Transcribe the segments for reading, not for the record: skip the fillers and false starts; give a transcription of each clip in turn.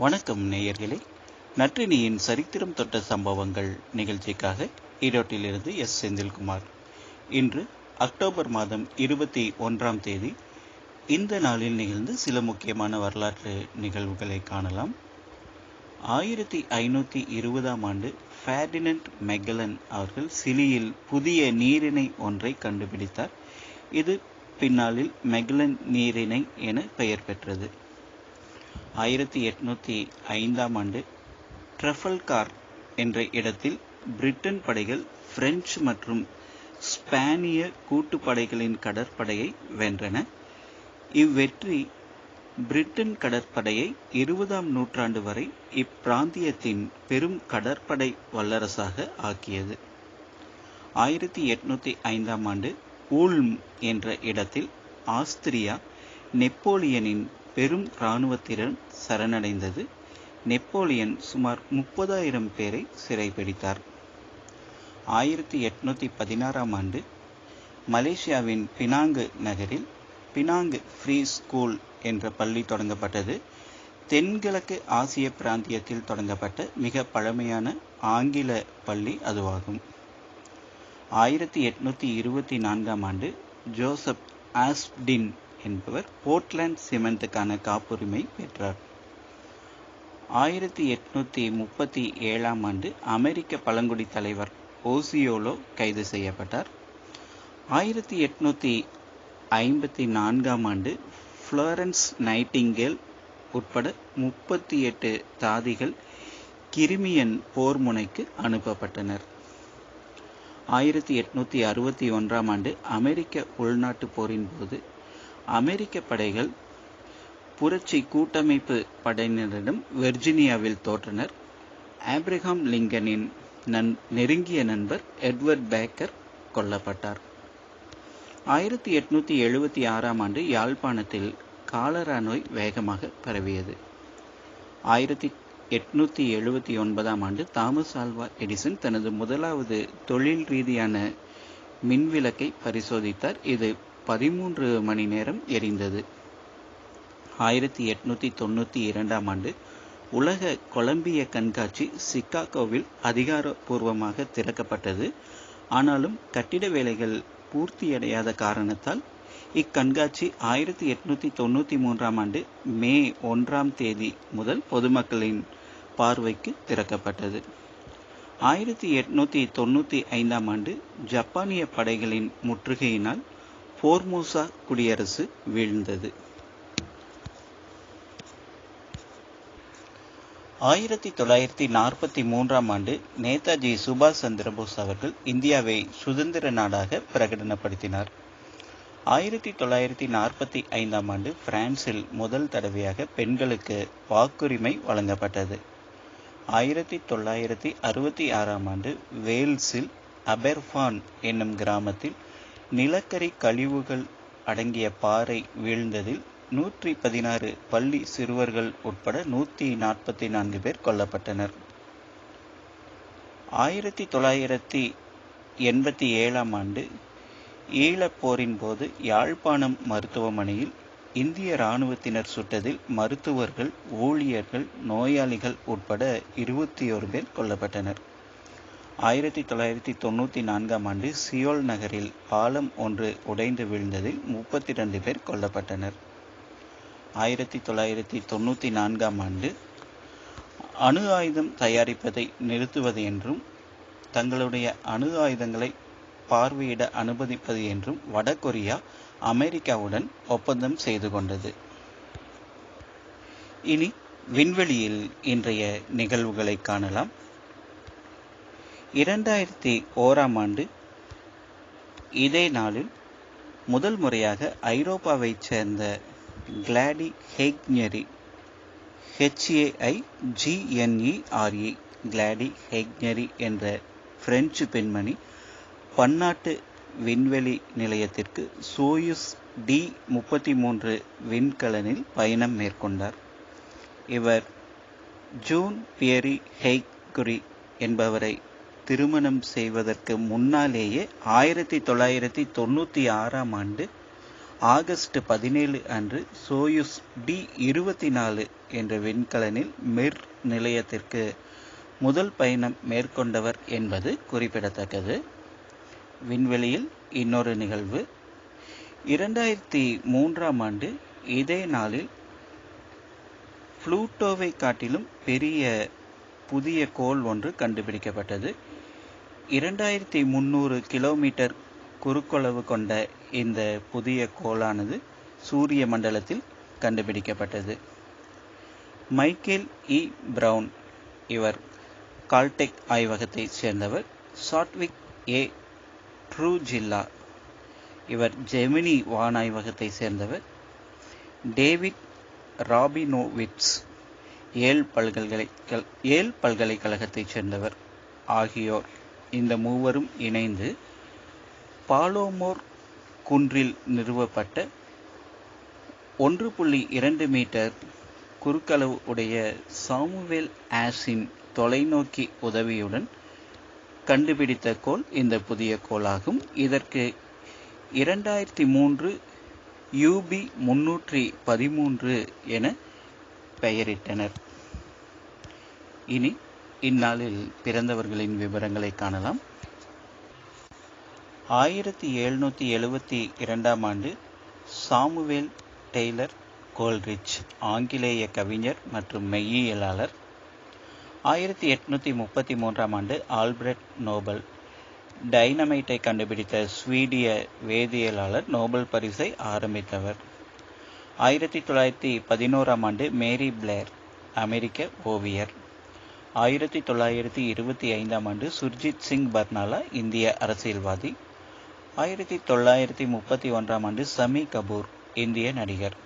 வணக்கம் நேயர்களே. நற்றினியின் சரித்திரம் தொட்ட சம்பவங்கள் நிகழ்ச்சிக்காக ஈரோட்டிலிருந்து செந்தில்குமார். இன்று அக்டோபர் மாதம் 21ஆம் தேதி. இந்த நாளில் நிகழ்ந்து சில முக்கியமான வரலாற்று நிகழ்வுகளை காணலாம். 1520ஆம் ஆண்டு ஃபெர்டினண்ட் மெகல்லன் அவர்கள் சிலியில் புதிய நீரிணை ஒன்றை கண்டுபிடித்தார். இது பின்னாளில் மெகல்லன் நீரிணை என பெயர் பெற்றது. 1805ஆம் ஆண்டு ட்ரஃபல்கார் என்ற இடத்தில் பிரிட்டன் படைகள் பிரெஞ்சு மற்றும் ஸ்பானிய கூட்டுப்படைகளின் கடற்படையை வென்றன. இவ்வெற்றி பிரிட்டன் கடற்படையை 20ஆம் நூற்றாண்டு வரை இப்பிராந்தியத்தின் பெரும் கடற்படை வல்லரசாக ஆக்கியது. 1805ஆம் ஆண்டு ஊல்ம் என்ற இடத்தில் ஆஸ்திரியா நெப்போலியனின் பெரும் இராணுவத்திடம் சரணடைந்தது. நெப்போலியன் சுமார் 30,000 பேரை சிறைப்பிடித்தார். 1816ஆம் ஆண்டு மலேசியாவின் பினாங்கு நகரில் பினாங்கு ஃப்ரீ ஸ்கூல் என்ற பள்ளி தொடங்கப்பட்டது. தென்கிழக்கு ஆசிய பிராந்தியத்தில் தொடங்கப்பட்ட மிக பழமையான ஆங்கில பள்ளி அதுவாகும். 1824ஆம் ஆண்டு ஜோசப் ஆஸ்ப்டின் என்பவர் போர்ட்லாந்து சிமெண்ட்டுக்கான காப்புரிமை பெற்றார். 1837ஆம் ஆண்டு அமெரிக்க பழங்குடி தலைவர் ஓசியோலோ கைது செய்யப்பட்டார். 1854ஆம் ஆண்டு ஃப்ளோரன்ஸ் நைட்டிங்கேல் உட்பட 38 தாதிகள் கிரிமியன் போர் முனைக்கு அனுப்பப்பட்டனர். 1861ஆம் ஆண்டு அமெரிக்க உள்நாட்டு போரின் போது அமெரிக்க படைகள் புரட்சி கூட்டமைப்பு படையினரிடம் வெர்ஜீனியாவில் தோற்றனர். ஆப்ரஹாம் லிங்கனின் நெருங்கிய நண்பர் எட்வர்ட் பேக்கர் கொல்லப்பட்டார். 1876ஆம் ஆண்டு யாழ்ப்பாணத்தில் காலரா நோய் வேகமாக பரவியது. 1879ஆம் ஆண்டு தாமஸ் ஆல்வா எடிசன் தனது முதலாவது தொழில் ரீதியான மின்விளக்கை பரிசோதித்தார். இது 13 மணி நேரம் எரிந்தது. 1892ஆம் ஆண்டு உலக கொலம்பிய கண்காட்சி சிகாகோவில் அதிகாரப்பூர்வமாக திறக்கப்பட்டது. ஆனாலும் கட்டிட வேலைகள் பூர்த்தியடையாத காரணத்தால் இக்கண்காட்சி 1893ஆம் ஆண்டு மே 1ஆம் தேதி முதல் பொதுமக்களின் பார்வைக்கு திறக்கப்பட்டது. 1895ஆம் ஆண்டு ஜப்பானிய படைகளின் முற்றுகையினால் போர்மோசா குடியரசு வீழ்ந்தது. 1943ஆம் ஆண்டு நேதாஜி சுபாஷ் சந்திரபோஸ் அவர்கள் இந்தியாவை சுதந்திர நாடாக பிரகடனப்படுத்தினார். 1945ஆம் ஆண்டு பிரான்சில் முதல் தடவையாக பெண்களுக்கு வாக்குரிமை வழங்கப்பட்டது. 1966ஆம் ஆண்டு வேல்ஸில் அபெர்ஃபான் என்னும் கிராமத்தில் நிலக்கரி கழிவுகள் அடங்கிய பாறை வீழ்ந்ததில் 116 பள்ளி சிறுவர்கள் உட்பட 144 பேர் கொல்லப்பட்டனர். 1987ஆம் ஆண்டு ஈழப்போரின் போது யாழ்ப்பாணம் மருத்துவமனையில் இந்திய இராணுவத்தினர் சுட்டதில் மருத்துவர்கள், ஊழியர்கள், நோயாளிகள் உட்பட 21 பேர் கொல்லப்பட்டனர். 1994ஆம் ஆண்டு சியோல் நகரில் பாலம் ஒன்று உடைந்து வீழ்ந்ததில் 32 பேர் கொல்லப்பட்டனர். 1994ஆம் ஆண்டு அணு ஆயுதம் தயாரிப்பதை நிறுத்துவது என்றும் தங்களுடைய அணு ஆயுதங்களை பார்வையிட அனுமதிப்பது என்றும் வடகொரியா அமெரிக்காவுடன் ஒப்பந்தம் செய்து கொண்டது. இனி விண்வெளியில் இன்றைய நிகழ்வுகளை காணலாம். 2001ஆம் ஆண்டு இதே நாளில் முதல் முறையாக ஐரோப்பாவைச் சேர்ந்த கிளாடி ஹெய்க்ஞரி HAIGNERE கிளாடி ஹெய்க்ஞரி என்ற பிரெஞ்சு பெண்மணி பன்னாட்டு விண்வெளி நிலையத்திற்கு சோயுஸ் D-33 விண்கலனில் பயணம் மேற்கொண்டார். இவர் ஜூன் பியரி ஹெய்க்-குரி என்பவரை திருமணம் செய்வதற்கு முன்னாலேயே 1996ஆம் ஆண்டு ஆகஸ்ட் 17 அன்று சோயுஸ் D-24 என்ற விண்கலனில் மிர் நிலையத்திற்கு முதல் பயணம் மேற்கொண்டவர் என்பது குறிப்பிடத்தக்கது. விண்வெளியில் இன்னொரு நிகழ்வு. 2003ஆம் ஆண்டு இதே நாளில் புளூட்டோவை காட்டிலும் பெரிய புதிய கோள் ஒன்று கண்டுபிடிக்கப்பட்டது. 2300 கிலோமீட்டர் குறுக்கொளவு கொண்ட இந்த புதிய கோளானது சூரிய மண்டலத்தில் கண்டுபிடிக்கப்பட்டது. மைக்கேல் இ. பிரவுன், இவர் கால்டெக் ஆய்வகத்தைச் சேர்ந்தவர். சாட்விக் ஏ. ட்ரூஜில்லா, இவர் ஜெமினி வானாய்வகத்தைச் சேர்ந்தவர். டேவிட் ராபினோவிட்ஸ், ஏல் பல்கலைக்கழகத்தைச் சேர்ந்தவர் ஆகியோர் இந்த மூவரும் இணைந்து பாலோமோர் குன்றில் நிறுவப்பட்ட 1.2 மீட்டர் குறுக்களவு உடைய சாமுவேல் ஆஷின் தொலைநோக்கி உதவியுடன் கண்டுபிடித்த கோள் இந்த புதிய கோளாகும். இதற்கு 2003 UB-313 என பெயரிட்டனர். இனி இந்நாளில் பிறந்தவர்களின் விவரங்களை காணலாம். 1772ஆம் ஆண்டு சாமுவேல் டெய்லர் கோல்ரிட்ஜ், ஆங்கிலேய கவிஞர் மற்றும் மெய்யியலாளர். 1833ஆம் ஆண்டு ஆல்பிரட் நோபல், டைனமைட்டை கண்டுபிடித்த ஸ்வீடிய வேதியியலாளர், நோபல் பரிசை ஆரம்பித்தவர். 1911ஆம் ஆண்டு மேரி பிளேர், அமெரிக்க ஓவியர். 1925ஆம் ஆண்டு சுர்ஜித் சிங் பர்னாலா, இந்திய அரசியல்வாதி. 1931ஆம் ஆண்டு சமி கபூர், இந்திய நடிகர்.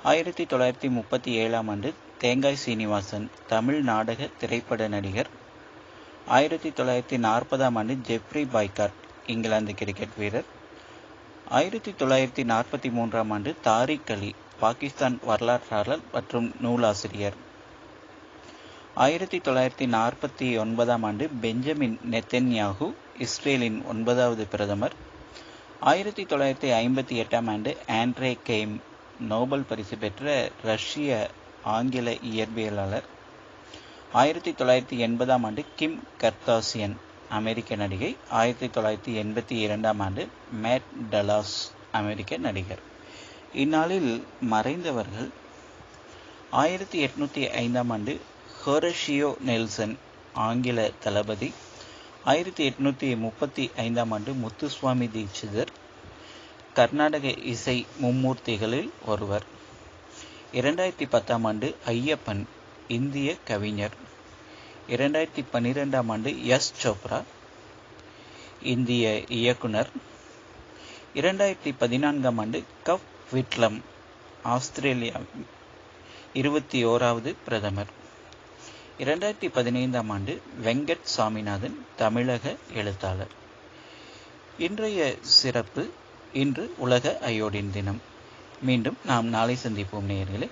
1937ஆம் ஆண்டு தேங்காய் சீனிவாசன், தமிழ் நாடக திரைப்பட நடிகர். 1940ஆம் ஆண்டு ஜெஃப்ரி பாய்காட், இங்கிலாந்து கிரிக்கெட் வீரர். 1943ஆம் ஆண்டு தாரிக் அலி, பாகிஸ்தான் வரலாற்றாளர் மற்றும் நூலாசிரியர். 1949ஆம் ஆண்டு பெஞ்சமின் நெத்தன்யாகு, இஸ்ரேலின் 9வது பிரதமர். 1958ஆம் ஆண்டு ஆண்ட்ரே கெய்ம், நோபல் பரிசு பெற்ற ரஷ்ய ஆங்கில இயற்பியலாளர். 1980ஆம் ஆண்டு கிம் கர்தாஷியன், அமெரிக்க நடிகை. 1982ஆம் ஆண்டு மேட் டலாஸ், அமெரிக்க நடிகர். இந்நாளில் மறைந்தவர்கள்: 1805ஆம் ஆண்டு ஹொரஷியோ நெல்சன், ஆங்கில தளபதி. 1835ஆம் ஆண்டு முத்துசுவாமி தீட்சிதர், கர்நாடக இசை மும்மூர்த்திகளில் ஒருவர். 2010ஆம் ஆண்டு ஐயப்பன், இந்திய கவிஞர். 2012ஆம் ஆண்டு எஸ். சோப்ரா, இந்திய இயக்குனர். 2014ஆம் ஆண்டு கப் விட்லம், ஆஸ்திரேலியா 21வது பிரதமர். 2015ஆம் ஆண்டு வெங்கட் சாமிநாதன், தமிழக எழுத்தாளர். இன்றைய சிறப்பு: இன்று உலக அயோடின் தினம். மீண்டும் நாம் நாளை சந்திப்போம் நேயர்களே.